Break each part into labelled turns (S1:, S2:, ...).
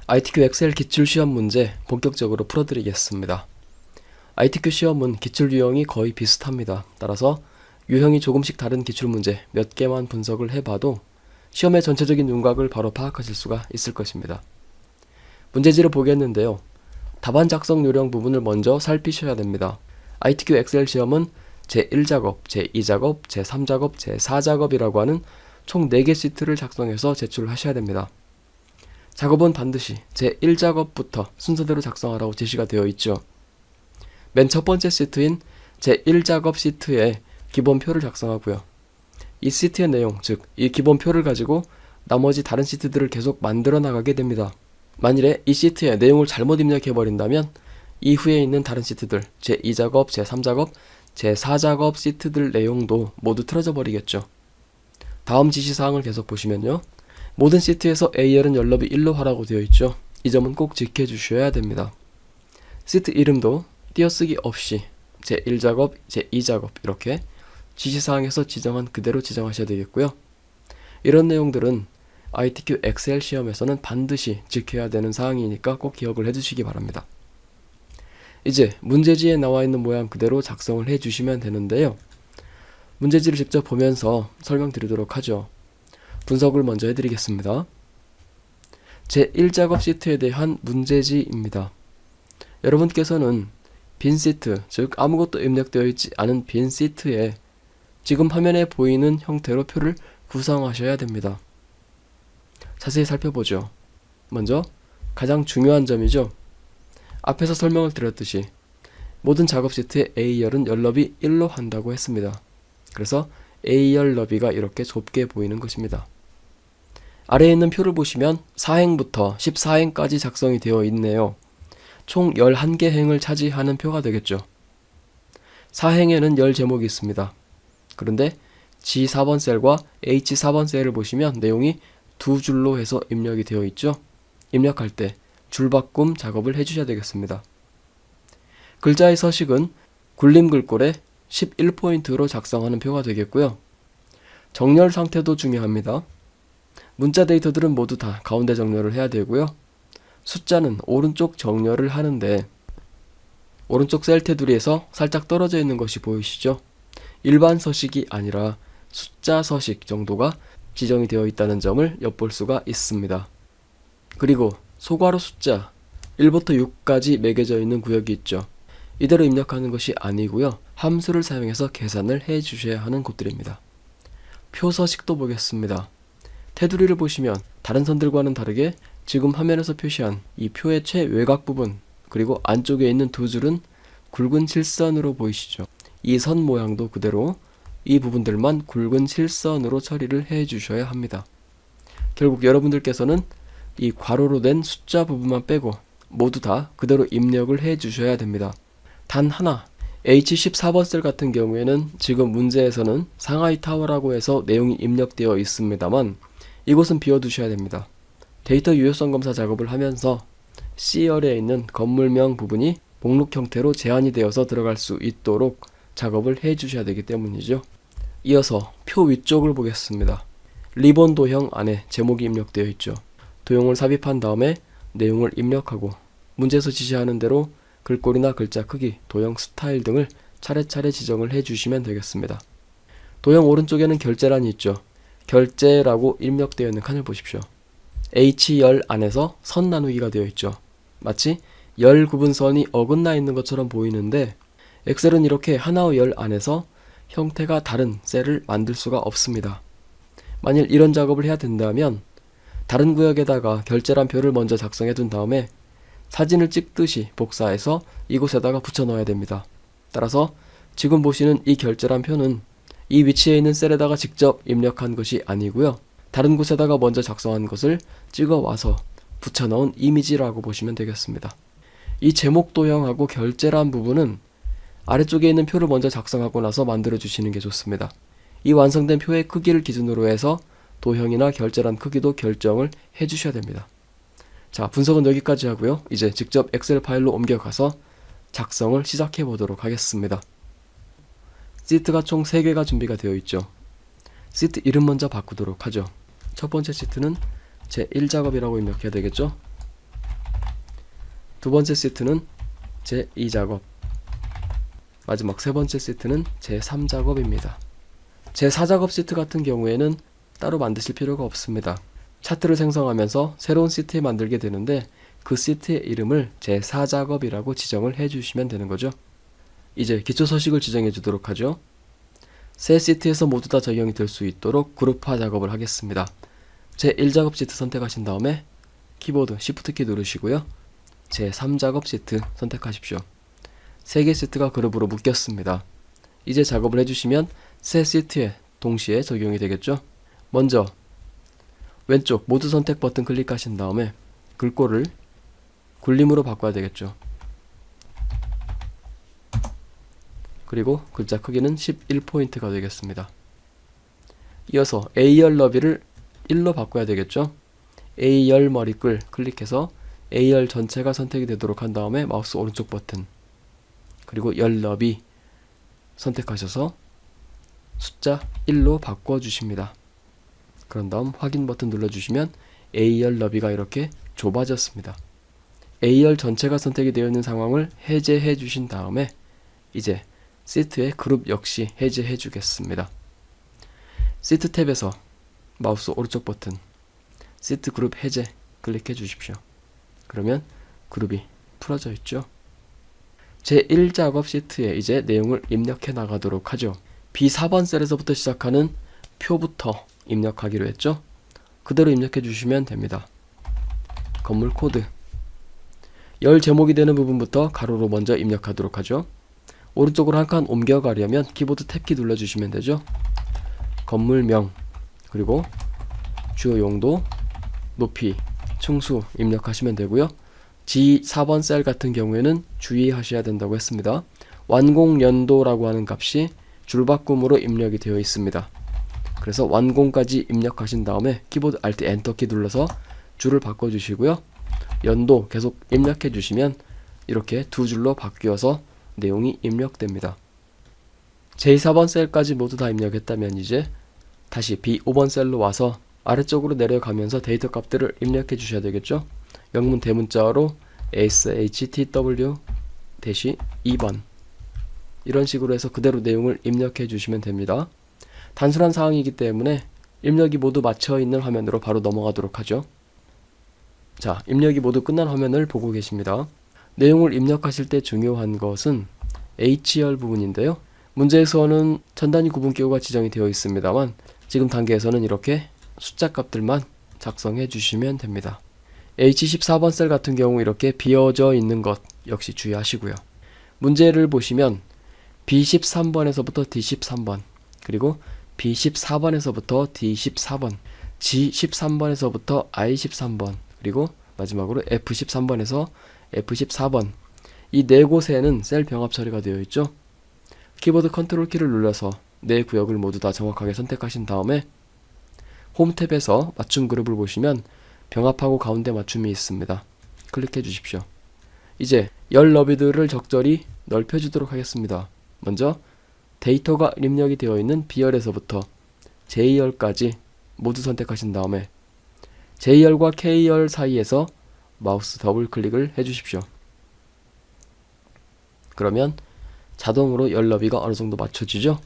S1: ITQ 엑셀 기출시험 문제 본격적으로 풀어드리겠습니다. ITQ 시험은 기출 유형이 거의 비슷합니다. 따라서 유형이 조금씩 다른 기출문제 몇 개만 분석을 해봐도 시험의 전체적인 윤곽을 바로 파악하실 수가 있을 것입니다. 문제지를 보겠는데요. 답안 작성 요령 부분을 먼저 살피셔야 됩니다. ITQ 엑셀 시험은 제1작업, 제2작업, 제3작업, 제4작업이라고 하는 총 4개 시트를 작성해서 제출하셔야 됩니다. 작업은 반드시 제1작업부터 순서대로 작성하라고 제시가 되어 있죠. 맨 첫 번째 시트인 제1작업 시트에 기본표를 작성하고요. 이 시트의 내용, 즉 이 기본표를 가지고 나머지 다른 시트들을 계속 만들어 나가게 됩니다. 만일에 이 시트에 내용을 잘못 입력해버린다면 이후에 있는 다른 시트들, 제2작업, 제3작업, 제4작업 시트들 내용도 모두 틀어져 버리겠죠. 다음 지시사항을 계속 보시면요. 모든 시트에서 A열은 열너비 1로 하라고 되어 있죠. 이 점은 꼭 지켜주셔야 됩니다. 시트 이름도 띄어쓰기 없이 제1작업, 제2작업 이렇게 지시사항에서 지정한 그대로 지정하셔야 되겠고요. 이런 내용들은 ITQ 엑셀 시험에서는 반드시 지켜야 되는 사항이니까 꼭 기억을 해주시기 바랍니다. 이제 문제지에 나와 있는 모양 그대로 작성을 해주시면 되는데요. 문제지를 직접 보면서 설명드리도록 하죠. 분석을 먼저 해드리겠습니다. 제1작업 시트에 대한 문제지입니다. 여러분께서는 빈 시트, 즉 아무것도 입력되어 있지 않은 빈 시트에 지금 화면에 보이는 형태로 표를 구성하셔야 됩니다. 자세히 살펴보죠. 먼저 가장 중요한 점이죠. 앞에서 설명을 드렸듯이 모든 작업 시트의 A열은 열너비 1로 한다고 했습니다. 그래서 A열 너비가 이렇게 좁게 보이는 것입니다. 아래에 있는 표를 보시면 4행부터 14행까지 작성이 되어 있네요. 총 11개 행을 차지하는 표가 되겠죠. 4행에는 10제목이 있습니다. 그런데 G4번 셀과 H4번 셀을 보시면 내용이 두 줄로 해서 입력이 되어 있죠. 입력할 때 줄바꿈 작업을 해주셔야 되겠습니다. 글자의 서식은 굴림 글꼴에 11포인트로 작성하는 표가 되겠고요. 정렬 상태도 중요합니다. 문자 데이터들은 모두 다 가운데 정렬을 해야 되고요. 숫자는 오른쪽 정렬을 하는데 오른쪽 셀 테두리에서 살짝 떨어져 있는 것이 보이시죠? 일반 서식이 아니라 숫자 서식 정도가 지정이 되어 있다는 점을 엿볼 수가 있습니다. 그리고 소괄호 숫자 1부터 6까지 매겨져 있는 구역이 있죠. 이대로 입력하는 것이 아니고요. 함수를 사용해서 계산을 해 주셔야 하는 곳들입니다. 표 서식도 보겠습니다. 테두리를 보시면 다른 선들과는 다르게 지금 화면에서 표시한 이 표의 최외곽 부분 그리고 안쪽에 있는 두 줄은 굵은 실선으로 보이시죠. 이 선 모양도 그대로 이 부분들만 굵은 실선으로 처리를 해 주셔야 합니다. 결국 여러분들께서는 이 괄호로 된 숫자 부분만 빼고 모두 다 그대로 입력을 해 주셔야 됩니다. 단 하나, H14번 셀 같은 경우에는 지금 문제에서는 상하이 타워라고 해서 내용이 입력되어 있습니다만 이곳은 비워두셔야 됩니다. 데이터 유효성 검사 작업을 하면서 C열에 있는 건물명 부분이 목록 형태로 제한이 되어서 들어갈 수 있도록 작업을 해 주셔야 되기 때문이죠. 이어서 표 위쪽을 보겠습니다. 리본 도형 안에 제목이 입력되어 있죠. 도형을 삽입한 다음에 내용을 입력하고 문제에서 지시하는 대로 글꼴이나 글자 크기, 도형 스타일 등을 차례차례 지정을 해주시면 되겠습니다. 도형 오른쪽에는 결제란이 있죠. 결제라고 입력되어 있는 칸을 보십시오. H열 안에서 선 나누기가 되어 있죠. 마치 열 구분선이 어긋나 있는 것처럼 보이는데 엑셀은 이렇게 하나의 열 안에서 형태가 다른 셀을 만들 수가 없습니다. 만일 이런 작업을 해야 된다면 다른 구역에다가 결제란 표를 먼저 작성해 둔 다음에 사진을 찍듯이 복사해서 이곳에다가 붙여 넣어야 됩니다. 따라서 지금 보시는 이 결제란 표는 이 위치에 있는 셀에다가 직접 입력한 것이 아니고요. 다른 곳에다가 먼저 작성한 것을 찍어 와서 붙여 넣은 이미지라고 보시면 되겠습니다. 이 제목 도형하고 결제란 부분은 아래쪽에 있는 표를 먼저 작성하고 나서 만들어 주시는 게 좋습니다. 이 완성된 표의 크기를 기준으로 해서 도형이나 결제란 크기도 결정을 해 주셔야 됩니다. 자, 분석은 여기까지 하고요. 이제 직접 엑셀 파일로 옮겨가서 작성을 시작해 보도록 하겠습니다. 시트가 총 3개가 준비가 되어 있죠. 시트 이름 먼저 바꾸도록 하죠. 첫 번째 시트는 제1작업이라고 입력해야 되겠죠. 두 번째 시트는 제2작업, 마지막 세 번째 시트는 제3작업입니다. 제4작업 시트 같은 경우에는 따로 만드실 필요가 없습니다. 차트를 생성하면서 새로운 시트에 만들게 되는데 그 시트의 이름을 제4작업이라고 지정을 해주시면 되는 거죠. 이제 기초 서식을 지정해 주도록 하죠. 세 시트에서 모두 다 적용이 될 수 있도록 그룹화 작업을 하겠습니다. 제1작업 시트 선택하신 다음에 키보드 Shift키 누르시고요. 제3작업 시트 선택하십시오. 3개 시트가 그룹으로 묶였습니다. 이제 작업을 해주시면 세 시트에 동시에 적용이 되겠죠. 먼저 왼쪽 모두 선택 버튼 클릭하신 다음에 글꼴을 굴림으로 바꿔야 되겠죠. 그리고 글자 크기는 11포인트가 되겠습니다. 이어서 A열 너비를 1로 바꿔야 되겠죠. A열 머리글 클릭해서 A열 전체가 선택이 되도록 한 다음에 마우스 오른쪽 버튼 그리고 열 너비 선택하셔서 숫자 1로 바꿔주십니다. 그런 다음 확인 버튼 눌러주시면 A열 너비가 이렇게 좁아졌습니다. A열 전체가 선택이 되어 있는 상황을 해제해 주신 다음에 이제 시트의 그룹 역시 해제해 주겠습니다. 시트 탭에서 마우스 오른쪽 버튼 시트 그룹 해제 클릭해 주십시오. 그러면 그룹이 풀어져 있죠. 제1작업 시트에 이제 내용을 입력해 나가도록 하죠. B4번 셀에서부터 시작하는 표부터 입력하기로 했죠. 그대로 입력해 주시면 됩니다. 건물 코드 열 제목이 되는 부분부터 가로로 먼저 입력하도록 하죠. 오른쪽으로 한 칸 옮겨가려면 키보드 탭키 눌러주시면 되죠. 건물명 그리고 주요 용도, 높이, 층수 입력하시면 되고요. G4번 셀 같은 경우에는 주의하셔야 된다고 했습니다. 완공연도라고 하는 값이 줄바꿈으로 입력이 되어 있습니다. 그래서 완공까지 입력하신 다음에 키보드 Alt 엔터키 눌러서 줄을 바꿔주시고요. 연도 계속 입력해 주시면 이렇게 두 줄로 바뀌어서 내용이 입력됩니다. J4번 셀까지 모두 다 입력했다면 이제 다시 B5번 셀로 와서 아래쪽으로 내려가면서 데이터 값들을 입력해 주셔야 되겠죠. 영문 대문자로 SHTW-2번 이런 식으로 해서 그대로 내용을 입력해 주시면 됩니다. 단순한 사항이기 때문에 입력이 모두 맞춰 있는 화면으로 바로 넘어가도록 하죠. 자, 입력이 모두 끝난 화면을 보고 계십니다. 내용을 입력하실 때 중요한 것은 H열 부분인데요. 문제에서는 천 단위 구분 기호가 지정이 되어 있습니다만 지금 단계에서는 이렇게 숫자 값들만 작성해 주시면 됩니다. H14번 셀 같은 경우 이렇게 비어져 있는 것 역시 주의하시고요. 문제를 보시면 B13번에서부터 D13번 그리고 B14번에서부터 D14번 G13번에서부터 I13번 그리고 마지막으로 F13번에서 F14번 이 네 곳에는 셀 병합 처리가 되어 있죠. 키보드 컨트롤 키를 눌러서 네 구역을 모두 다 정확하게 선택하신 다음에 홈 탭에서 맞춤 그룹을 보시면 병합하고 가운데 맞춤이 있습니다. 클릭해 주십시오. 이제 열 너비들을 적절히 넓혀 주도록 하겠습니다. 먼저 데이터가 입력이 되어 있는 B열에서부터 J열까지 모두 선택하신 다음에 J열과 K열 사이에서 마우스 더블 클릭을 해 주십시오. 그러면 자동으로 열 너비가 어느 정도 맞춰지죠?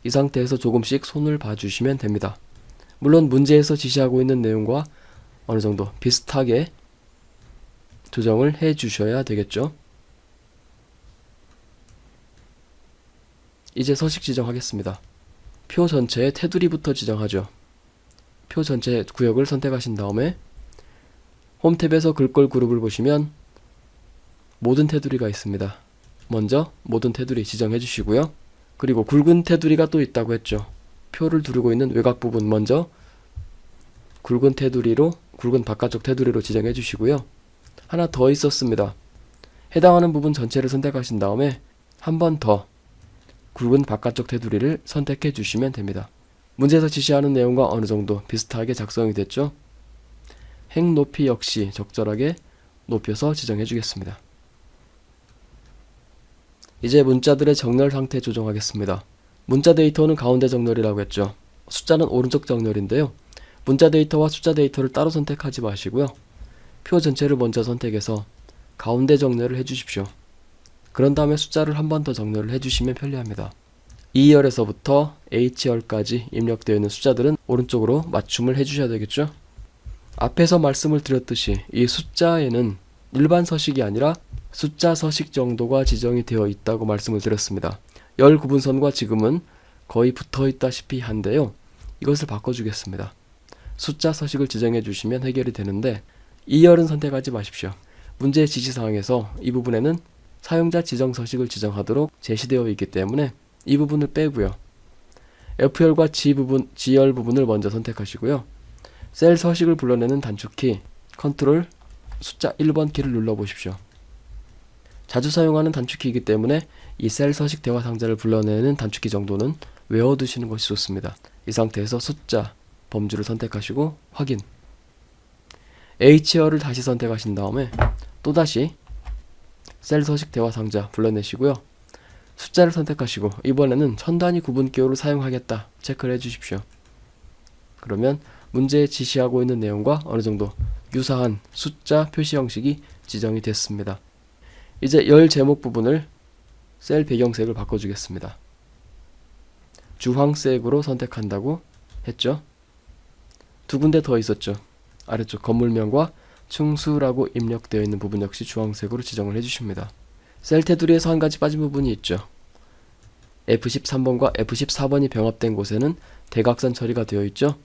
S1: 이 상태에서 조금씩 손을 봐주시면 됩니다. 물론 문제에서 지시하고 있는 내용과 어느 정도 비슷하게 조정을 해 주셔야 되겠죠. 이제 서식 지정하겠습니다. 표 전체의 테두리부터 지정하죠. 표 전체 구역을 선택하신 다음에 홈 탭에서 글꼴 그룹을 보시면 모든 테두리가 있습니다. 먼저 모든 테두리 지정해 주시고요. 그리고 굵은 테두리가 또 있다고 했죠. 표를 두르고 있는 외곽 부분 먼저 굵은 테두리로 굵은 바깥쪽 테두리로 지정해 주시고요. 하나 더 있었습니다. 해당하는 부분 전체를 선택하신 다음에 한 번 더 굵은 바깥쪽 테두리를 선택해 주시면 됩니다. 문제에서 지시하는 내용과 어느 정도 비슷하게 작성이 됐죠. 행 높이 역시 적절하게 높여서 지정해 주겠습니다. 이제 문자들의 정렬 상태 조정하겠습니다. 문자 데이터는 가운데 정렬이라고 했죠. 숫자는 오른쪽 정렬인데요. 문자 데이터와 숫자 데이터를 따로 선택하지 마시고요. 표 전체를 먼저 선택해서 가운데 정렬을 해주십시오. 그런 다음에 숫자를 한 번 더 정렬을 해주시면 편리합니다. E열에서부터 H열까지 입력되어 있는 숫자들은 오른쪽으로 맞춤을 해주셔야 되겠죠? 앞에서 말씀을 드렸듯이 이 숫자에는 일반 서식이 아니라 숫자 서식 정도가 지정이 되어 있다고 말씀을 드렸습니다. 열 구분선과 지금은 거의 붙어 있다시피 한데요. 이것을 바꿔주겠습니다. 숫자 서식을 지정해 주시면 해결이 되는데 E열은 선택하지 마십시오. 문제의 지시사항에서 이 부분에는 사용자 지정 서식을 지정하도록 제시되어 있기 때문에 이 부분을 빼고요. F열과 G열 부분을 먼저 선택하시고요. 셀 서식을 불러내는 단축키 컨트롤 숫자 1번 키를 눌러보십시오. 자주 사용하는 단축키이기 때문에 이 셀 서식 대화 상자를 불러내는 단축키 정도는 외워두시는 것이 좋습니다. 이 상태에서 숫자 범주를 선택하시고 확인. H열을 다시 선택하신 다음에 또다시 셀 서식 대화 상자 불러내시고요. 숫자를 선택하시고 이번에는 천 단위 구분 기호를 사용하겠다 체크를 해주십시오. 그러면 문제에 지시하고 있는 내용과 어느정도 유사한 숫자 표시 형식이 지정이 됐습니다. 이제 열 제목 부분을 셀 배경색을 바꿔주겠습니다. 주황색으로 선택한다고 했죠. 두 군데 더 있었죠. 아래쪽 건물명과 충수라고 입력되어 있는 부분 역시 주황색으로 지정을 해주십니다. 셀 테두리에서 한 가지 빠진 부분이 있죠. F13번과 F14번이 병합된 곳에는 대각선 처리가 되어 있죠.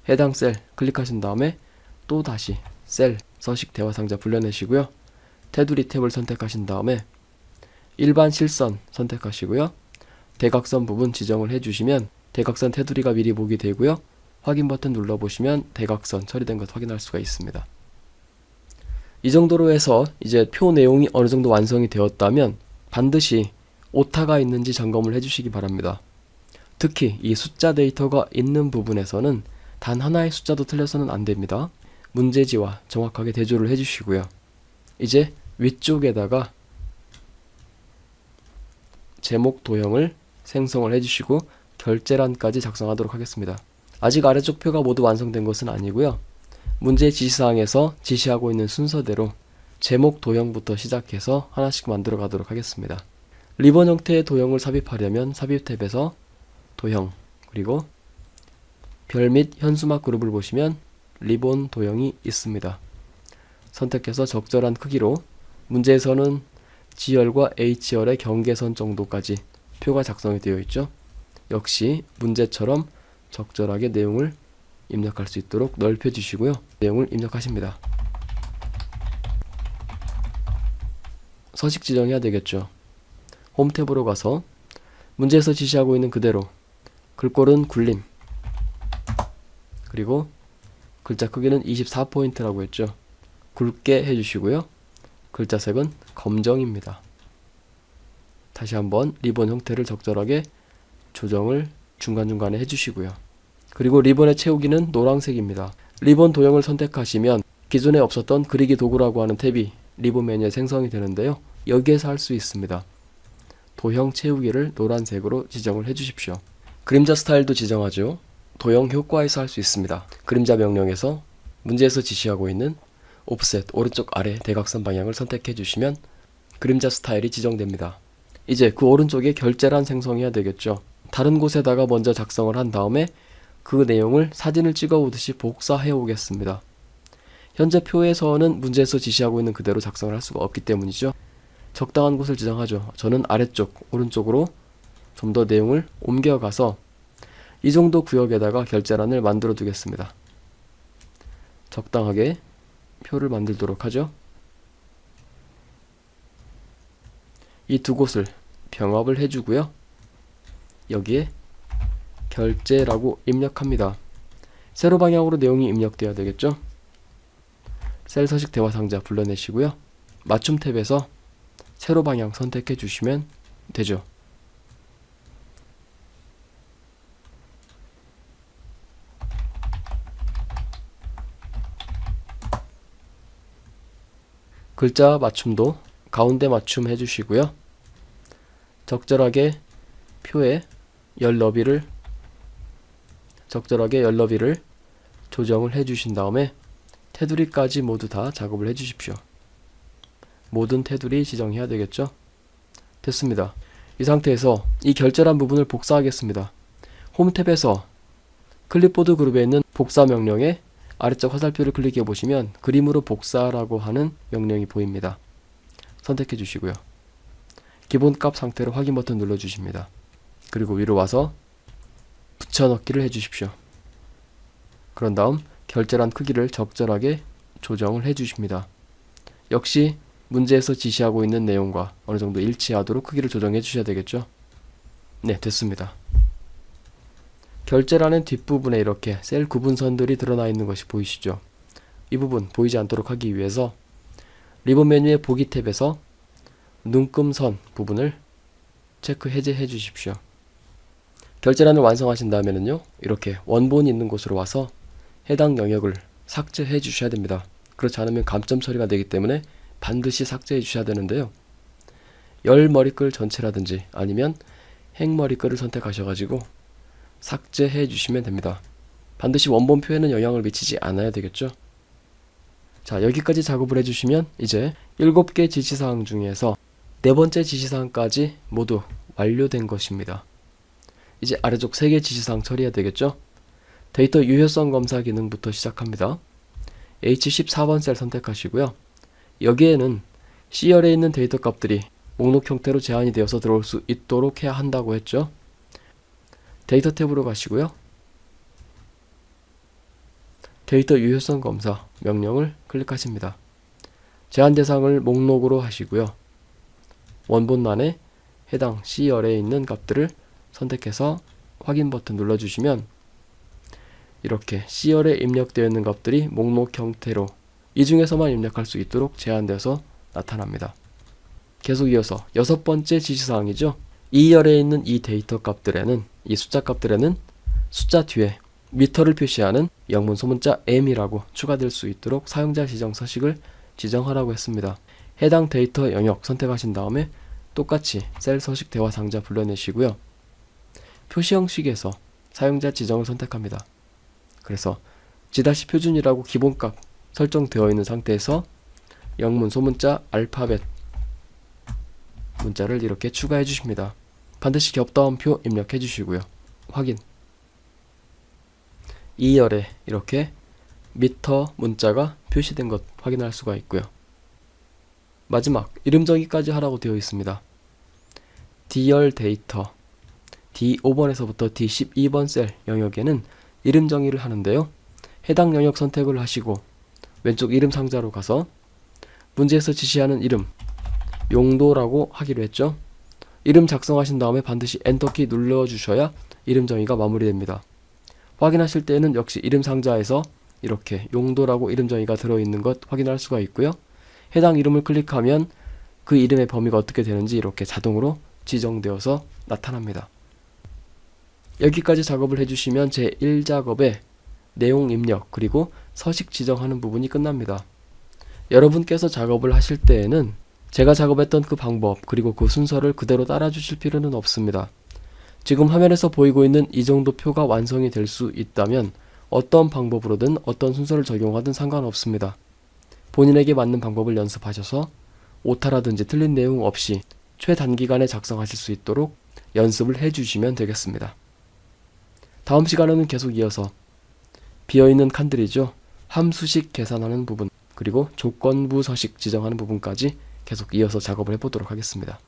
S1: 해당 셀 클릭하신 다음에 또 다시 셀 서식 대화 상자 불러내시고요. 테두리 탭을 선택하신 다음에 일반 실선 선택하시고요. 대각선 부분 지정을 해주시면 대각선 테두리가 미리 보기 되고요. 확인 버튼 눌러보시면 대각선 처리된 것 확인할 수가 있습니다. 이 정도로 해서 이제 표 내용이 어느 정도 완성이 되었다면 반드시 오타가 있는지 점검을 해주시기 바랍니다. 특히 이 숫자 데이터가 있는 부분에서는 단 하나의 숫자도 틀려서는 안 됩니다. 문제지와 정확하게 대조를 해주시고요. 이제 위쪽에다가 제목 도형을 생성을 해주시고 결제란까지 작성하도록 하겠습니다. 아직 아래쪽 표가 모두 완성된 것은 아니고요. 문제 지시사항에서 지시하고 있는 순서대로 제목 도형부터 시작해서 하나씩 만들어 가도록 하겠습니다. 리본 형태의 도형을 삽입하려면 삽입 탭에서 도형 그리고 별 및 현수막 그룹을 보시면 리본 도형이 있습니다. 선택해서 적절한 크기로 문제에서는 G열과 H열의 경계선 정도까지 표가 작성이 되어 있죠. 역시 문제처럼 적절하게 내용을 입력할 수 있도록 넓혀주시고요. 내용을 입력하십니다. 서식 지정해야 되겠죠. 홈 탭으로 가서 문제에서 지시하고 있는 그대로 글꼴은 굴림 그리고 글자 크기는 24포인트라고 했죠. 굵게 해주시고요. 글자 색은 검정입니다. 다시 한번 리본 형태를 적절하게 조정을 중간중간에 해주시고요. 그리고 리본의 채우기는 노란색입니다. 리본 도형을 선택하시면 기존에 없었던 그리기 도구라고 하는 탭이 리본 메뉴에 생성이 되는데요. 여기에서 할 수 있습니다. 도형 채우기를 노란색으로 지정을 해주십시오. 그림자 스타일도 지정하죠. 도형 효과에서 할 수 있습니다. 그림자 명령에서 문제에서 지시하고 있는 오프셋 오른쪽 아래 대각선 방향을 선택해 주시면 그림자 스타일이 지정됩니다. 이제 그 오른쪽에 결제란 생성해야 되겠죠. 다른 곳에다가 먼저 작성을 한 다음에 그 내용을 사진을 찍어 오듯이 복사해 오겠습니다. 현재 표에서는 문제에서 지시하고 있는 그대로 작성을 할 수가 없기 때문이죠. 적당한 곳을 지정하죠. 저는 아래쪽 오른쪽으로 좀 더 내용을 옮겨가서 이 정도 구역에다가 결제란을 만들어 두겠습니다. 적당하게 표를 만들도록 하죠. 이 두 곳을 병합을 해주고요. 여기에 결제라고 입력합니다. 세로 방향으로 내용이 입력되어야 되겠죠. 셀 서식 대화 상자 불러내시고요. 맞춤 탭에서 세로 방향 선택해 주시면 되죠. 글자 맞춤도 가운데 맞춤 해주시고요. 적절하게 표의 열 너비를 조정을 해주신 다음에 테두리까지 모두 다 작업을 해주십시오. 모든 테두리 지정해야 되겠죠. 됐습니다. 이 상태에서 이 결제란 부분을 복사하겠습니다. 홈 탭에서 클립보드 그룹에 있는 복사 명령에 아래쪽 화살표를 클릭해 보시면 그림으로 복사라고 하는 명령이 보입니다. 선택해 주시고요. 기본값 상태로 확인 버튼 눌러 주십니다. 그리고 위로 와서 붙여넣기를 해 주십시오. 그런 다음 결제란 크기를 적절하게 조정을 해 주십니다. 역시 문제에서 지시하고 있는 내용과 어느 정도 일치하도록 크기를 조정해 주셔야 되겠죠. 네, 됐습니다. 결제란의 뒷부분에 이렇게 셀 구분선들이 드러나 있는 것이 보이시죠? 이 부분 보이지 않도록 하기 위해서 리본 메뉴의 보기 탭에서 눈금선 부분을 체크 해제해 주십시오. 결제란을 완성하신 다음에는요, 이렇게 원본이 있는 곳으로 와서 해당 영역을 삭제해 주셔야 됩니다. 그렇지 않으면 감점 처리가 되기 때문에 반드시 삭제해 주셔야 되는데요. 열 머리글 전체라든지 아니면 행 머리글을 선택하셔가지고 삭제해 주시면 됩니다. 반드시 원본 표에는 영향을 미치지 않아야 되겠죠. 자, 여기까지 작업을 해주시면 이제 7개 지시사항 중에서 4번째 지시사항까지 모두 완료된 것입니다. 이제 아래쪽 3개 지시사항 처리해야 되겠죠. 데이터 유효성 검사 기능부터 시작합니다. H14번 셀 선택하시고요. 여기에는 C열에 있는 데이터 값들이 목록 형태로 제한이 되어서 들어올 수 있도록 해야 한다고 했죠. 데이터 탭으로 가시고요. 데이터 유효성 검사 명령을 클릭하십니다. 제한 대상을 목록으로 하시고요. 원본란에 해당 C열에 있는 값들을 선택해서 확인 버튼 눌러주시면 이렇게 C열에 입력되어 있는 값들이 목록 형태로 이 중에서만 입력할 수 있도록 제한되어서 나타납니다. 계속 이어서 6번째 지시사항이죠. 2열에 있는 이 데이터 값들에는, 이 숫자 값들에는 숫자 뒤에 미터를 표시하는 영문 소문자 M이라고 추가될 수 있도록 사용자 지정 서식을 지정하라고 했습니다. 해당 데이터 영역 선택하신 다음에 똑같이 셀 서식 대화 상자 불러내시고요. 표시 형식에서 사용자 지정을 선택합니다. 그래서 G- 표준이라고 기본값 설정되어 있는 상태에서 영문 소문자 알파벳 문자를 이렇게 추가해 주십니다. 반드시 겹다운표 입력해 주시고요. 확인. 2열에 이렇게 미터 문자가 표시된 것 확인할 수가 있고요. 마지막 이름 정의까지 하라고 되어 있습니다. D열 데이터 D5번에서부터 D12번 셀 영역에는 이름 정의를 하는데요. 해당 영역 선택을 하시고 왼쪽 이름 상자로 가서 문제에서 지시하는 이름 용도라고 하기로 했죠. 이름 작성하신 다음에 반드시 엔터키 눌러주셔야 이름 정의가 마무리됩니다. 확인하실 때에는 역시 이름 상자에서 이렇게 용도라고 이름 정의가 들어있는 것 확인할 수가 있고요. 해당 이름을 클릭하면 그 이름의 범위가 어떻게 되는지 이렇게 자동으로 지정되어서 나타납니다. 여기까지 작업을 해주시면 제1작업의 내용 입력 그리고 서식 지정하는 부분이 끝납니다. 여러분께서 작업을 하실 때에는 제가 작업했던 그 방법 그리고 그 순서를 그대로 따라 주실 필요는 없습니다. 지금 화면에서 보이고 있는 이 정도 표가 완성이 될 수 있다면 어떤 방법으로든 어떤 순서를 적용하든 상관없습니다. 본인에게 맞는 방법을 연습하셔서 오타라든지 틀린 내용 없이 최단기간에 작성하실 수 있도록 연습을 해주시면 되겠습니다. 다음 시간에는 계속 이어서 비어있는 칸들이죠. 함수식 계산하는 부분 그리고 조건부 서식 지정하는 부분까지 계속 이어서 작업을 해보도록 하겠습니다.